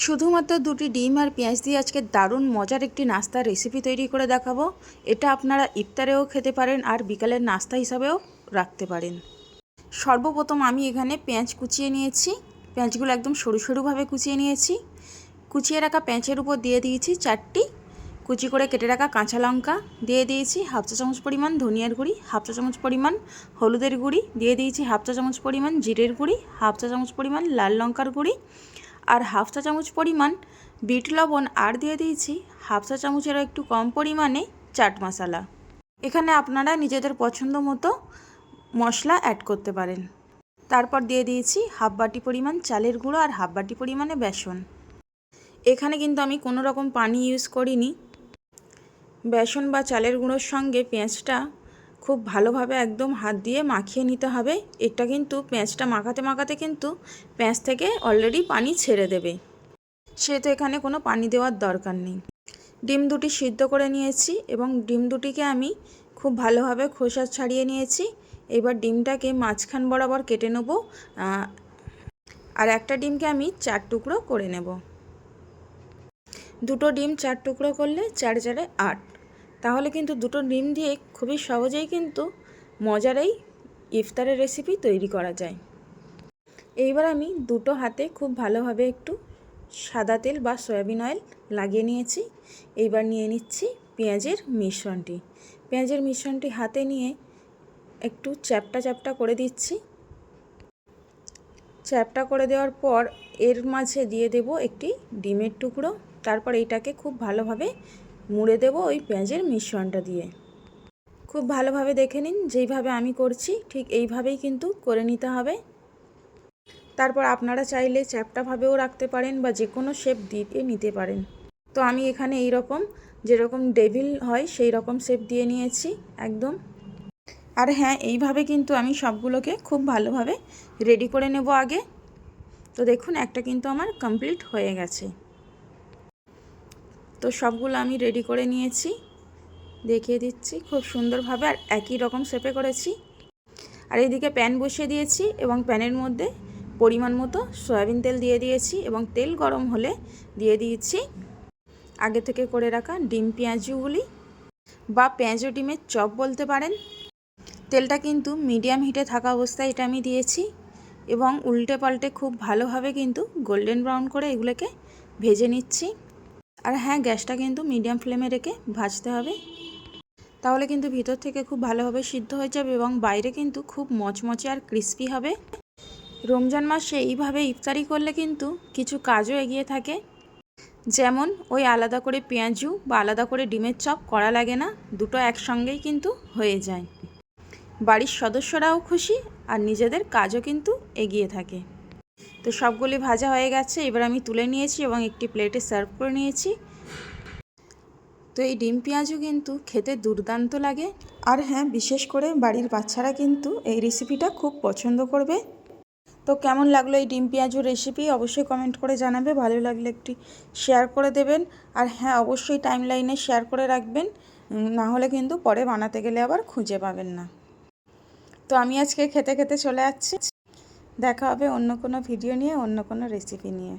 শুধুমাত্র দুটি ডিম আর পেঁয়াজ দিয়ে আজকে দারুণ মজার একটি নাস্তার রেসিপি তৈরি করে দেখাবো। এটা আপনারা ইফতারেও খেতে পারেন আর বিকালের নাস্তা হিসাবেও রাখতে পারেন। সর্বপ্রথম আমি এখানে পেঁয়াজ কুচিয়ে নিয়েছি। পেঁয়াজগুলো একদম সরু সরুভাবে কুচিয়ে নিয়েছি। কুচিয়ে রাখা পেঁয়াজের উপর দিয়ে দিয়েছি 4টি কুচি করে কেটে রাখা কাঁচা লঙ্কা, দিয়ে দিয়েছি হাফ চা চামচ পরিমাণ ধনিয়ার গুঁড়ি, হাফ চা চামচ পরিমাণ হলুদের গুঁড়ি, দিয়ে দিয়েছি হাফ চা চামচ পরিমাণ জিরের গুঁড়ি, হাফ চা চামচ পরিমাণ লাল লঙ্কার গুঁড়ি আর হাফ চা চামচ পরিমাণ বিট লবণ, আর দিয়ে দিয়েছি হাফ চা চামচেরও একটু কম পরিমাণে চাট মশলা। এখানে আপনারা নিজেদের পছন্দ মতো মশলা অ্যাড করতে পারেন। তারপর দিয়ে দিয়েছি হাফ বাটি পরিমাণ চালের গুঁড়ো আর হাফ বাটি পরিমাণে বেসন। এখানে কিন্তু আমি কোনো রকম পানি ইউজ করিনি। বেসন বা চালের গুঁড়োর সঙ্গে পেঁয়াজটা খুব ভালোভাবে একদম হাত দিয়ে মাখিয়ে নিতে হবে। এটা কিন্তু পেঁয়াজটা মাখাতে মাখাতে কিন্তু পেঁয়াজ থেকে অলরেডি পানি ছেড়ে দেবে, সেহেতু এখানে কোনো পানি দেওয়ার দরকার নেই। ডিম দুটি সিদ্ধ করে নিয়েছি এবং ডিম দুটিকে আমি খুব ভালোভাবে খোসা ছাড়িয়ে নিয়েছি। এবার ডিমটাকে মাঝখান বরাবর কেটে নেব আর একটা ডিমকে আমি 4 টুকরো করে নেব। দুটো ডিম 4 টুকরো করলে 4 4 8, তাহলে কিন্তু দুটো ডিম দিয়ে খুবই সহজেই কিন্তু মজার এই ইফতারের রেসিপি তৈরি করা যায়। এইবার আমি দুটো হাতে খুব ভালোভাবে একটু সাদা তেল বা সয়াবিন অয়েল লাগিয়ে নিয়েছি। এইবার নিয়ে নিচ্ছি পেঁয়াজের মিশ্রণটি। পেঁয়াজের মিশ্রণটি হাতে নিয়ে একটু চ্যাপটা চ্যাপটা করে দিচ্ছি। চ্যাপটা করে দেওয়ার পর এর মাঝে দিয়ে দেব একটি ডিমের টুকরো। তারপর এইটাকে খুব ভালোভাবে মুড়ে দেব ওই পেঁয়াজের মিশ্রণটা দিয়ে। খুব ভালোভাবে দেখে নিন, যেইভাবে আমি করছি ঠিক এইভাবেই কিন্তু করে নিতে হবে। তারপর আপনারা চাইলে চ্যাপটাভাবেও রাখতে পারেন বা যে কোনো শেপ দিয়ে নিতে পারেন। তো আমি এখানে এই রকম যেরকম ডেভিল হয় সেই রকম শেপ দিয়ে নিয়েছি একদম। আর হ্যাঁ, এইভাবে কিন্তু আমি সবগুলোকে খুব ভালোভাবে রেডি করে নেব আগে। তো দেখুন একটা কিন্তু আমার কমপ্লিট হয়ে গেছে। তো সবগুলো আমি রেডি করে নিয়েছি, দেখিয়ে দিচ্ছি খুব সুন্দরভাবে আর একই রকম শেপে করেছি। আর এইদিকে প্যান বসিয়ে দিয়েছি এবং প্যানের মধ্যে পরিমাণ মতো সয়াবিন তেল দিয়ে দিয়েছি এবং তেল গরম হলে দিয়ে দিয়েছি আগে থেকে করে রাখা ডিম পেঁয়াজগুলি বা পেঁয়াজ ও ডিমের চপ বলতে পারেন। তেলটা কিন্তু মিডিয়াম হিটে থাকা অবস্থায় এটা আমি দিয়েছি এবং উল্টে পাল্টে খুব ভালোভাবে কিন্তু গোল্ডেন ব্রাউন করে এগুলোকে ভেজে নিচ্ছি। আর হ্যাঁ, গ্যাসটা কিন্তু মিডিয়াম ফ্লেমে রেখে ভাজতে হবে, তাহলে কিন্তু ভিতর থেকে খুব ভালোভাবে সিদ্ধ হয়ে যাবে এবং বাইরে কিন্তু খুব মচমচে আর ক্রিস্পি হবে। রমজান মাসে এইভাবে ইফতারি করলে কিন্তু কিছু কাজও এগিয়ে থাকে, যেমন ওই আলাদা করে পেঁয়াজু বা আলাদা করে ডিমের চপ করা লাগে না, দুটো একসঙ্গেই কিন্তু হয়ে যায়। বাড়ির সদস্যরাও খুশি আর নিজেদের কাজও কিন্তু এগিয়ে থাকে। তো সবগুলি ভাজা হয়ে গেছে, এবার আমি তুলে নিয়েছি এবং একটি প্লেটে সার্ভ করে নিয়েছি। তো এই ডিম পেঁয়াজও কিন্তু খেতে দুর্দান্ত লাগে। আর হ্যাঁ, বিশেষ করে বাড়ির বাচ্চারা কিন্তু এই রেসিপিটা খুব পছন্দ করবে। তো কেমন লাগলো এই ডিম পেঁয়াজুর রেসিপি অবশ্যই কমেন্ট করে জানাবে। ভালো লাগলে একটি শেয়ার করে দেবেন। আর হ্যাঁ, অবশ্যই টাইমলাইনে শেয়ার করে রাখবেন, না হলে কিন্তু পরে বানাতে গেলে আবার খুঁজে পাবেন না। তো আমি আজকে খেতে খেতে চলে যাচ্ছি। দেখা হবে অন্য কোনো ভিডিও নিয়ে, অন্য কোনো রেসিপি নিয়ে।